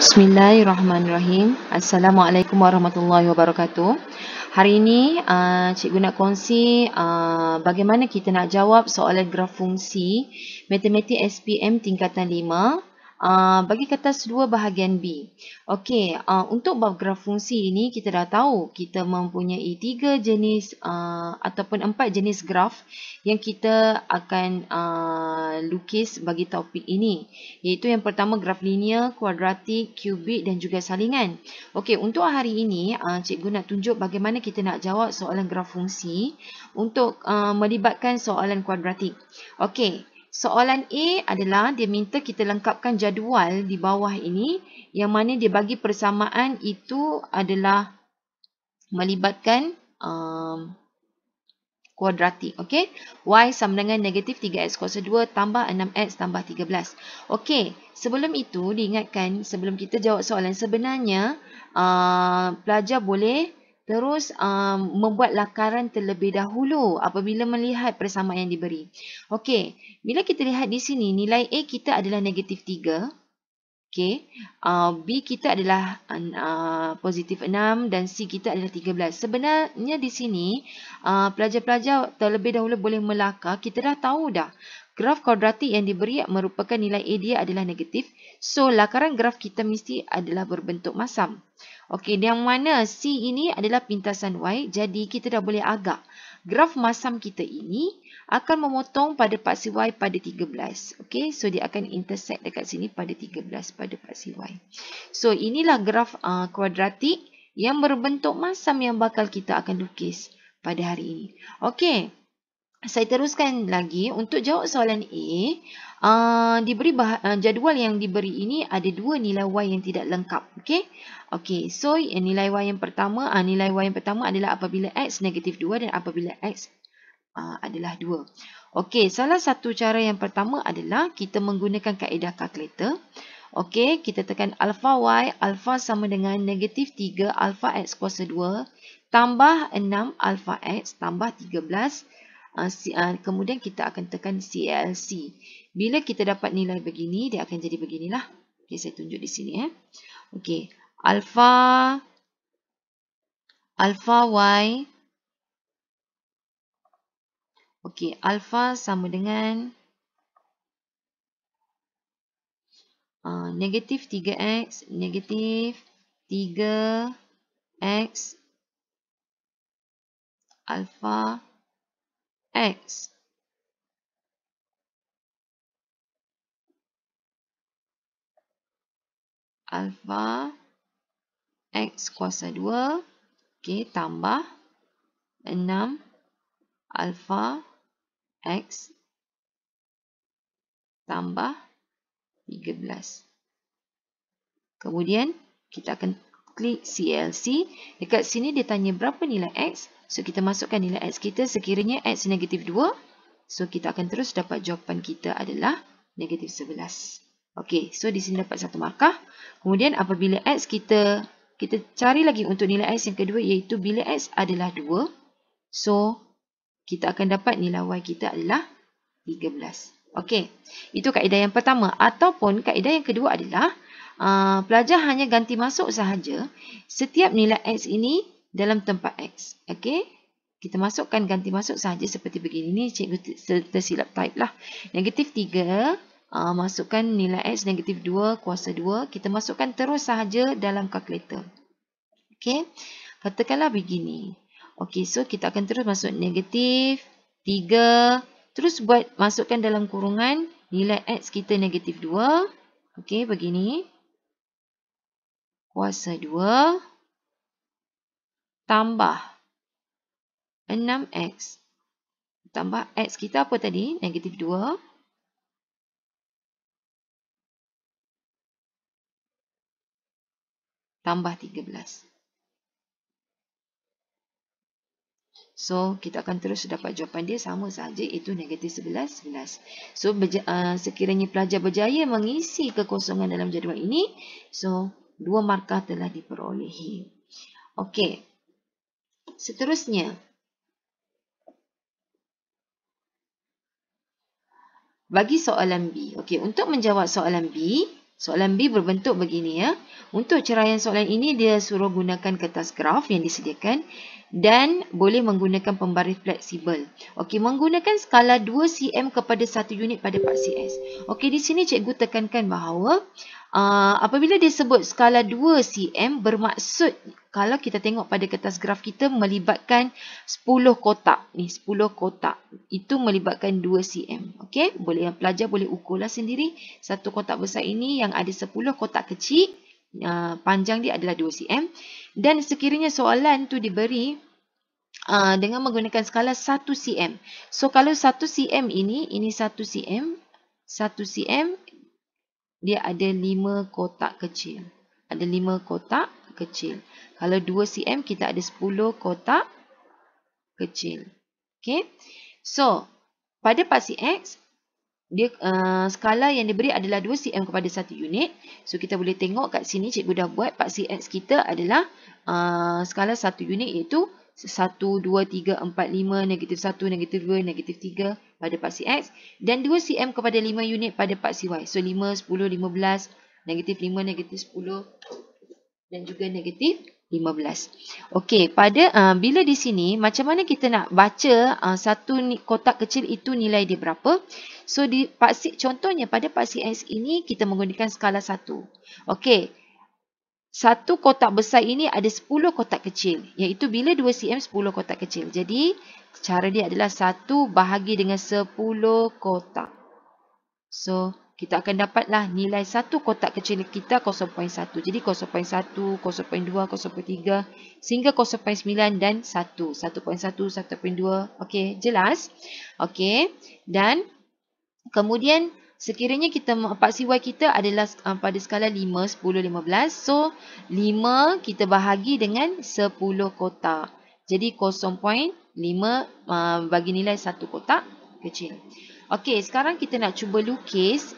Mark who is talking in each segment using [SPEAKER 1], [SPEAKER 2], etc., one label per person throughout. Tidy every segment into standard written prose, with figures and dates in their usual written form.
[SPEAKER 1] Bismillahirrahmanirrahim. Assalamualaikum warahmatullahi wabarakatuh. Hari ini cikgu nak kongsi bagaimana kita nak jawab soalan graf fungsi matematik SPM tingkatan 5 bagi kertas 2 bahagian B. Okey, untuk bab graf fungsi ini kita dah tahu kita mempunyai 3 jenis ataupun 4 jenis graf yang kita akan lukis bagi topik ini, iaitu yang pertama graf linear, kuadratik, kubik dan juga salingan. Okey, untuk hari ini cikgu nak tunjuk bagaimana kita nak jawab soalan graf fungsi untuk melibatkan soalan kuadratik. Okey, soalan A adalah dia minta kita lengkapkan jadual di bawah ini yang mana dia bagi persamaan itu adalah melibatkan kuadratik. Okey, y sama dengan negatif 3x kuasa 2 tambah 6x tambah 13. Okey, sebelum itu diingatkan sebelum kita jawab soalan sebenarnya pelajar boleh terus membuat lakaran terlebih dahulu apabila melihat persamaan yang diberi. Okey, bila kita lihat di sini nilai A kita adalah negatif 3. Okey, B kita adalah positif 6 dan C kita adalah 13. Sebenarnya di sini pelajar-pelajar terlebih dahulu boleh melakar. Kita dah tahu dah graf kuadratik yang diberi merupakan nilai A dia adalah negatif. So lakaran graf kita mesti adalah berbentuk masam. Okey, yang mana C ini adalah pintasan Y. Jadi kita dah boleh agak graf masam kita ini akan memotong pada paksi Y pada 13. Okey, so dia akan intersect dekat sini pada 13 pada paksi Y. So inilah graf kuadratik yang berbentuk masam yang bakal kita akan lukis pada hari ini. Okey, saya teruskan lagi untuk jawab soalan A. Diberi jadual yang diberi ini ada dua nilai Y yang tidak lengkap. Okey, so nilai Y yang pertama adalah apabila X negatif 2 dan apabila X adalah 2. Okey, salah satu cara yang pertama adalah kita menggunakan kaedah kalkulator. Okey, kita tekan alfa Y, alfa sama dengan negatif 3 alfa X kuasa 2 tambah 6 alfa X tambah 13. Kemudian kita akan tekan CLC. Bila kita dapat nilai begini, dia akan jadi beginilah. Okey, saya tunjuk di sini. Okey, alfa Y. Okey, alfa sama dengan negatif 3x, negatif 3x, alfa x. Alfa x kuasa 2. Okey, tambah 6 alfa X tambah 13. Kemudian kita akan klik CLC. Dekat sini dia tanya berapa nilai X. So kita masukkan nilai X kita sekiranya X negatif 2. So kita akan terus dapat jawapan kita adalah negatif 11. Okey, so di sini dapat satu markah. Kemudian apabila X kita cari lagi untuk nilai X yang kedua iaitu bila X adalah 2. So kita akan dapat nilai Y kita adalah 13. Okey, itu kaedah yang pertama. Ataupun kaedah yang kedua adalah pelajar hanya ganti masuk sahaja setiap nilai X ini dalam tempat X. Okey, kita masukkan ganti masuk sahaja seperti begini. Ini cikgu tersilap type lah. Negatif 3, masukkan nilai X negatif 2 kuasa 2. Kita masukkan terus sahaja dalam kalkulator. Okey, katakanlah begini. Okey, so kita akan terus masuk negatif 3. Terus masukkan dalam kurungan nilai X kita negatif 2. Okey, begini. Kuasa 2. Tambah 6X. Tambah X kita apa tadi? Negatif 2. Tambah 13. So, kita akan terus dapat jawapan dia sama sahaja iaitu negatif 11. So, sekiranya pelajar berjaya mengisi kekosongan dalam jadual ini, so, 2 markah telah diperolehi. Okey. Seterusnya. Bagi soalan B. Okey, untuk menjawab soalan B, Soalan B berbentuk begini ya. Untuk ceraian soalan ini dia suruh gunakan kertas graf yang disediakan dan boleh menggunakan pembaris fleksibel. Okey, menggunakan skala 2 cm kepada 1 unit pada paksi S. Okey, di sini cikgu tekankan bahawa apabila dia sebut skala 2 cm bermaksud kalau kita tengok pada kertas graf kita melibatkan 10 kotak. Ni 10 kotak. Itu melibatkan 2 cm. Okey, boleh pelajar boleh ukurlah sendiri. Satu kotak besar ini yang ada 10 kotak kecil, panjang dia adalah 2 cm. Dan sekiranya soalan tu diberi dengan menggunakan skala 1 cm. So kalau 1 cm ini 1 cm, 1 cm dia ada 5 kotak kecil. Ada 5 kotak kecil. Kalau 2 cm kita ada 10 kotak kecil. Okey. So, pada paksi X dia skala yang diberi adalah 2 cm kepada 1 unit. So kita boleh tengok kat sini cikgu dah buat paksi X kita adalah skala 1 unit iaitu 1, 2, 3, 4, 5, -1, -2, -3 pada paksi X dan 2 cm kepada 5 unit pada paksi Y. So 5, 10, 15, -5, -10 dan juga -15. Okey, pada bila di sini macam mana kita nak baca satu kotak kecil itu nilai dia berapa? So di paksi contohnya pada paksi X ini kita menggunakan skala 1. Okey. Satu kotak besar ini ada 10 kotak kecil. Iaitu bila 2 cm 10 kotak kecil. Jadi cara dia adalah 1 bahagi dengan 10 kotak. So kita akan dapatlah nilai satu kotak kecil kita 0.1. Jadi 0.1, 0.2, 0.3 sehingga 0.9 dan 1. 1.1, 1.2. Okey, jelas? Okey. Dan kemudian sekiranya kita paksi Y kita adalah pada skala 5, 10, 15. So 5 kita bahagi dengan 10 kotak. Jadi 0.5 bagi nilai satu kotak kecil. Okey, sekarang kita nak cuba lukis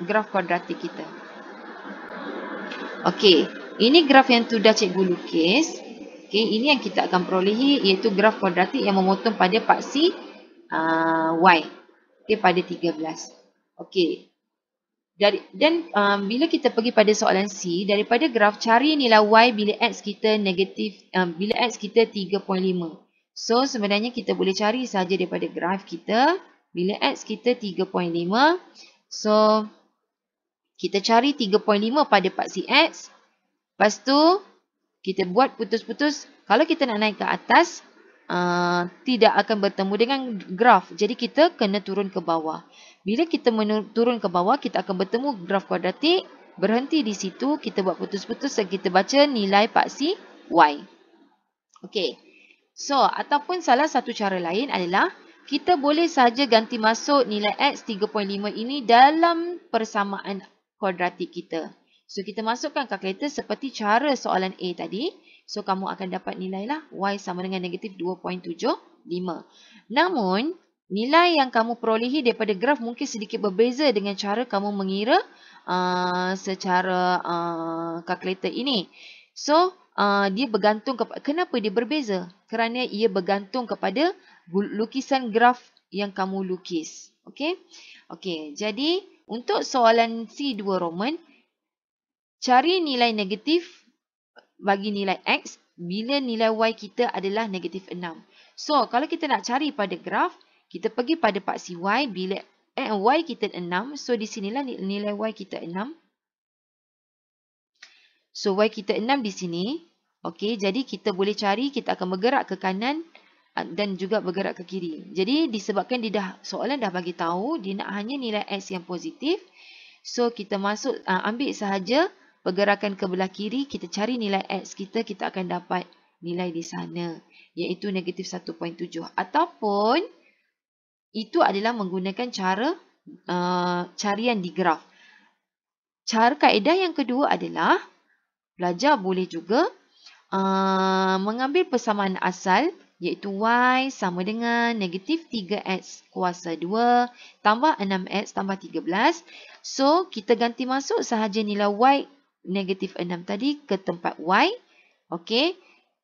[SPEAKER 1] graf kuadratik kita. Okey, ini graf yang sudah cikgu lukis. Okey, ini yang kita akan perolehi iaitu graf kuadratik yang memotong pada paksi Y. Okey, pada 13. Okey. Bila kita pergi pada soalan C, daripada graf cari nilai Y bila X kita negatif, bila X kita 3.5. So, sebenarnya kita boleh cari saja daripada graf kita. Bila X kita 3.5. So, kita cari 3.5 pada paksi X. Lepas tu, kita buat putus-putus. Kalau kita nak naik ke atas, tidak akan bertemu dengan graf. Jadi, kita kena turun ke bawah. Bila kita turun ke bawah, kita akan bertemu graf kuadratik. Berhenti di situ, kita buat putus-putus dan kita baca nilai paksi Y. Okey. So, ataupun salah satu cara lain adalah kita boleh saja ganti masuk nilai X 3.5 ini dalam persamaan kuadratik kita. So, kita masukkan kalkulator seperti cara soalan A tadi. So, kamu akan dapat nilai lah Y sama dengan negatif 2.75. Namun, nilai yang kamu perolehi daripada graf mungkin sedikit berbeza dengan cara kamu mengira secara kalkulator ini. So, dia bergantung kepada, kenapa dia berbeza? Kerana ia bergantung kepada lukisan graf yang kamu lukis. Okey? Okey, jadi untuk soalan C2 Roman, cari nilai negatif bagi nilai X bila nilai Y kita adalah negatif 6. So, kalau kita nak cari pada graf, kita pergi pada paksi Y bila Y kita 6. So, di sinilah nilai Y kita 6. So, Y kita 6 di sini. Okey, jadi kita boleh cari, kita akan bergerak ke kanan dan juga bergerak ke kiri. Jadi, disebabkan soalan dah bagi tahu, dia nak hanya nilai X yang positif. So, kita masuk, ambil sahaja pergerakan ke belah kiri, kita cari nilai X kita, kita akan dapat nilai di sana. Iaitu negatif 1.7. Ataupun, itu adalah menggunakan cara carian di graf. Cara kaedah yang kedua adalah, pelajar boleh juga mengambil persamaan asal iaitu Y sama dengan negatif 3X kuasa 2 tambah 6X tambah 13. So, kita ganti masuk sahaja nilai Y negatif 6 tadi ke tempat Y. Okey.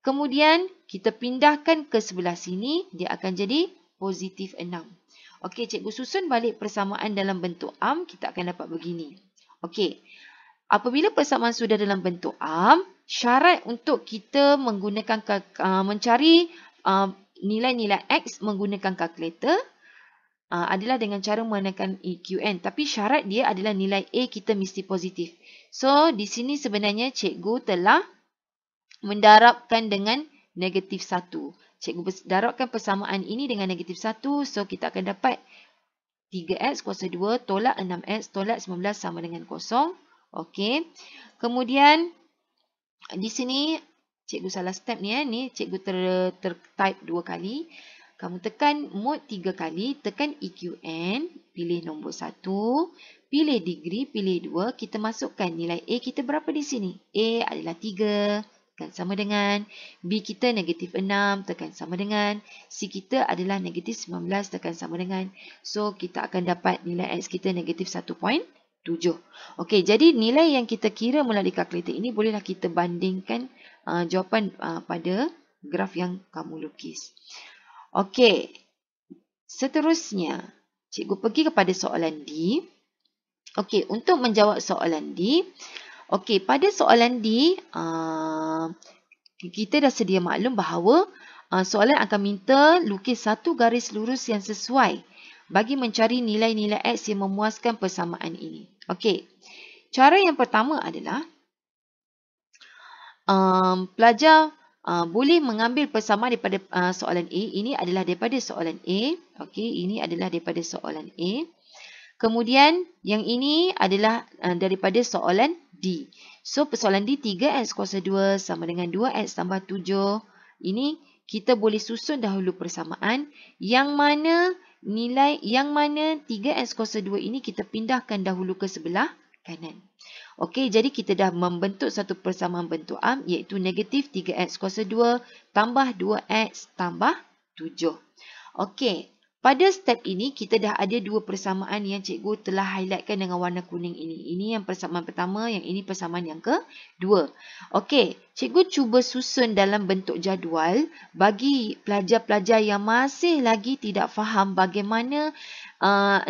[SPEAKER 1] Kemudian, kita pindahkan ke sebelah sini, dia akan jadi positif 6. Okey, cikgu susun balik persamaan dalam bentuk kita akan dapat begini. Okey. Apabila persamaan sudah dalam bentuk ARM, syarat untuk kita menggunakan mencari nilai-nilai X menggunakan kalkulator adalah dengan cara menggunakan EQN. Tapi syarat dia adalah nilai A kita mesti positif. So, di sini sebenarnya cikgu telah mendarabkan dengan negatif 1. Cikgu darabkan persamaan ini dengan negatif 1. So, kita akan dapat 3X kuasa 2 tolak 6X tolak 19 sama dengan 0. Okey. Kemudian, di sini cikgu salah step ni. Ni cikgu type 2 kali. Kamu tekan mode 3 kali, tekan EQN, pilih nombor 1, pilih degree, pilih 2, kita masukkan nilai A kita berapa di sini? A adalah 3, tekan sama dengan, B kita negatif 6, tekan sama dengan, C kita adalah negatif 19, tekan sama dengan. So, kita akan dapat nilai X kita negatif 1.7. Okey, jadi nilai yang kita kira melalui kalkulator ini bolehlah kita bandingkan jawapan pada graf yang kamu lukis. Okey, seterusnya, cikgu pergi kepada soalan D. Okey, untuk menjawab soalan D, okey, pada soalan D, kita dah sedia maklum bahawa soalan akan minta lukis satu garis lurus yang sesuai bagi mencari nilai-nilai X yang memuaskan persamaan ini. Okey, cara yang pertama adalah pelajar boleh mengambil persamaan daripada soalan A. Ini adalah daripada soalan A. Okey, ini adalah daripada soalan A. Kemudian, yang ini adalah daripada soalan D. So, persoalan D, 3X kuasa 2 sama dengan 2X tambah 7. Ini kita boleh susun dahulu persamaan. Yang mana 3X kuasa 2 ini kita pindahkan dahulu ke sebelah kanan. Okey, jadi kita dah membentuk satu persamaan bentuk ARM iaitu negatif 3X kuasa 2 tambah 2X tambah 7. Okey, pada step ini kita dah ada dua persamaan yang cikgu telah highlightkan dengan warna kuning ini. Ini yang persamaan pertama, yang ini persamaan yang kedua. Okey, cikgu cuba susun dalam bentuk jadual bagi pelajar-pelajar yang masih lagi tidak faham bagaimana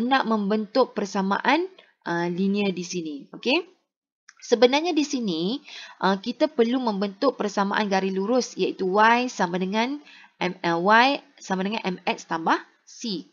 [SPEAKER 1] nak membentuk persamaan linear di sini. Okey. Sebenarnya di sini kita perlu membentuk persamaan garis lurus iaitu Y sama dengan MX tambah C.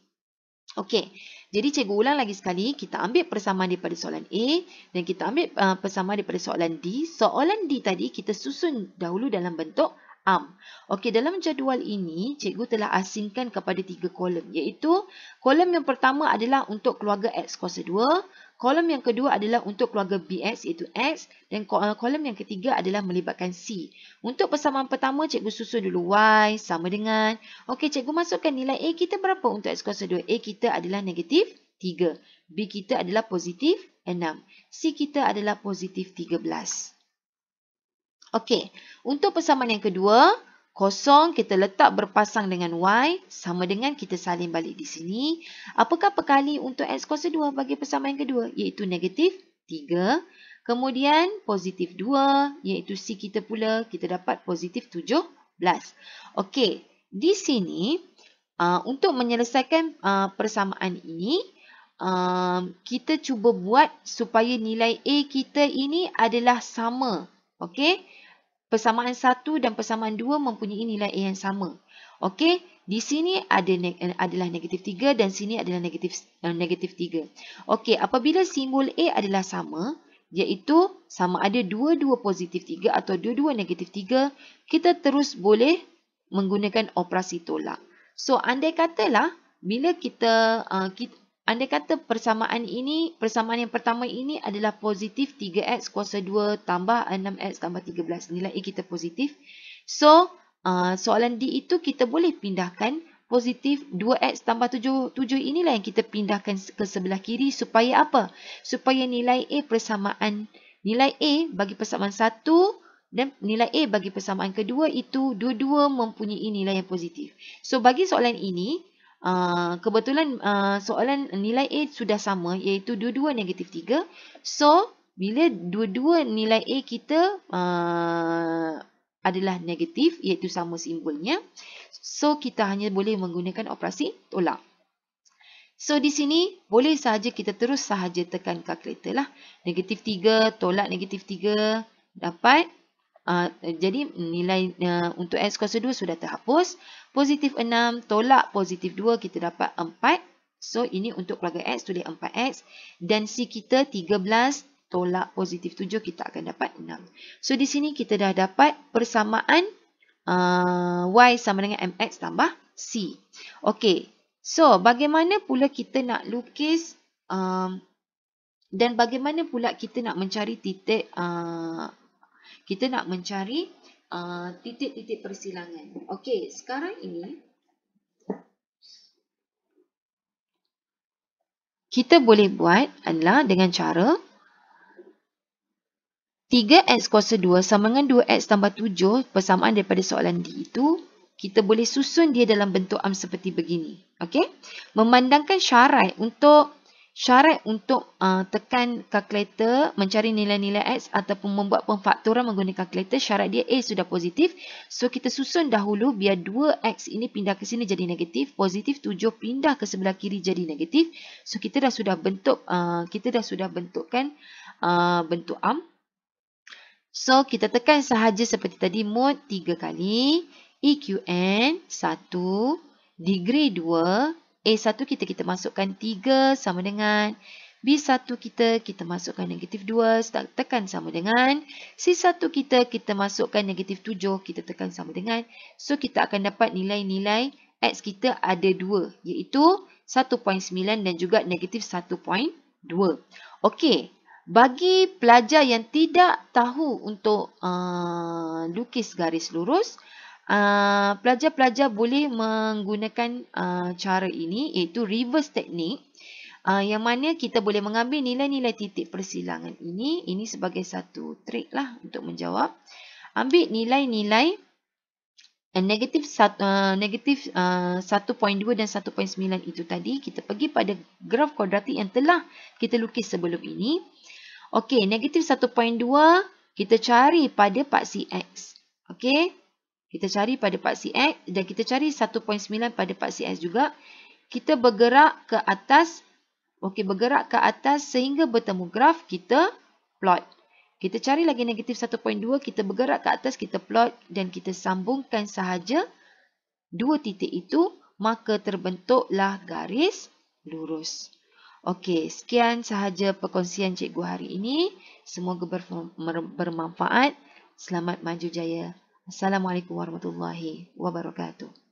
[SPEAKER 1] Okey. Jadi cikgu ulang lagi sekali, kita ambil persamaan daripada soalan A dan kita ambil persamaan daripada soalan D. Soalan D tadi kita susun dahulu dalam bentuk ARM. Okey, dalam jadual ini cikgu telah asingkan kepada 3 kolom iaitu kolom yang pertama adalah untuk keluarga X kuasa 2. Kolom yang kedua adalah untuk keluarga BX iaitu X dan kolom yang ketiga adalah melibatkan C. Untuk persamaan pertama cikgu susun dulu Y sama dengan. Okey, cikgu masukkan nilai A kita berapa untuk X kuasa 2? A kita adalah negatif 3. B kita adalah positif 6. C kita adalah positif 13. Okey, untuk persamaan yang kedua, kosong kita letak berpasang dengan Y sama dengan kita salin balik di sini. Apakah perkali untuk X kuasa 2 bagi persamaan yang kedua? Iaitu negatif 3. Kemudian positif 2 iaitu C kita pula kita dapat positif 17. Okey, di sini untuk menyelesaikan persamaan ini, kita cuba buat supaya nilai A kita ini adalah sama. Okey, persamaan 1 dan persamaan 2 mempunyai nilai A yang sama. Okey, di sini adalah negatif 3 dan sini adalah negatif 3. Okey, apabila simbol A adalah sama, iaitu sama ada dua-dua positif 3 atau dua-dua negatif 3, kita terus boleh menggunakan operasi tolak. So, andai katalah bila andai kata persamaan yang pertama ini adalah positif 3X kuasa 2 tambah 6X tambah 13. Nilai A kita positif. So, soalan D itu kita boleh pindahkan positif 2X tambah 7 inilah yang kita pindahkan ke sebelah kiri supaya apa? Supaya nilai A bagi persamaan 1 dan nilai A bagi persamaan kedua itu dua-dua mempunyai nilai yang positif. So, bagi soalan ini, kebetulan soalan nilai A sudah sama iaitu dua-dua negatif 3. So, bila dua-dua nilai A kita adalah negatif iaitu sama simbolnya, so kita hanya boleh menggunakan operasi tolak. So di sini boleh sahaja kita terus sahaja tekan kalkulator lah. Negatif 3 tolak negatif 3 dapat. Jadi nilai untuk X kuasa 2 sudah terhapus. Positif 6 tolak positif 2 kita dapat 4. So ini untuk keluarga X tulis 4X. Dan C kita 13 tolak positif 7 kita akan dapat 6. So di sini kita dah dapat persamaan Y sama dengan MX tambah C. Okey. So bagaimana pula kita nak lukis dan bagaimana pula kita nak mencari titik titik-titik persilangan. Okey, sekarang ini kita boleh buat adalah dengan cara 3x kuasa 2 sama dengan 2x tambah 7 persamaan daripada soalan D itu, kita boleh susun dia dalam bentuk seperti begini. Okey? Memandangkan syarat untuk tekan kalkulator mencari nilai-nilai X ataupun membuat pemfaktoran menggunakan kalkulator, syarat dia A sudah positif. So kita susun dahulu biar 2X ini pindah ke sini jadi negatif, positif 7 pindah ke sebelah kiri jadi negatif. So kita dah sudah bentukkan bentuk So kita tekan sahaja seperti tadi, mod 3 kali, EQN 1, degree 2, A1 kita masukkan 3 sama dengan, B1 kita masukkan negatif 2, tekan sama dengan, C1 kita masukkan negatif 7, kita tekan sama dengan. So kita akan dapat nilai-nilai X kita ada 2, iaitu 1.9 dan juga negatif 1.2. Okey. Bagi pelajar yang tidak tahu untuk lukis garis lurus, pelajar-pelajar boleh menggunakan cara ini, iaitu reverse teknik, yang mana kita boleh mengambil nilai-nilai titik persilangan ini sebagai satu trik lah untuk menjawab. Ambil nilai-nilai negatif 1.2 dan 1.9 itu tadi, kita pergi pada graf kuadratik yang telah kita lukis sebelum ini. Okey, negatif 1.2 kita cari pada paksi X. Okey, kita cari pada paksi X dan kita cari 1.9 pada paksi X juga. Kita bergerak ke atas. Okey, bergerak ke atas sehingga bertemu graf, kita plot. Kita cari lagi negatif 1.2, kita bergerak ke atas, kita plot dan kita sambungkan sahaja dua titik itu, maka terbentuklah garis lurus. Okey, sekian sahaja perkongsian cikgu hari ini. Semoga bermanfaat. Selamat maju jaya. Assalamualaikum warahmatullahi wabarakatuh.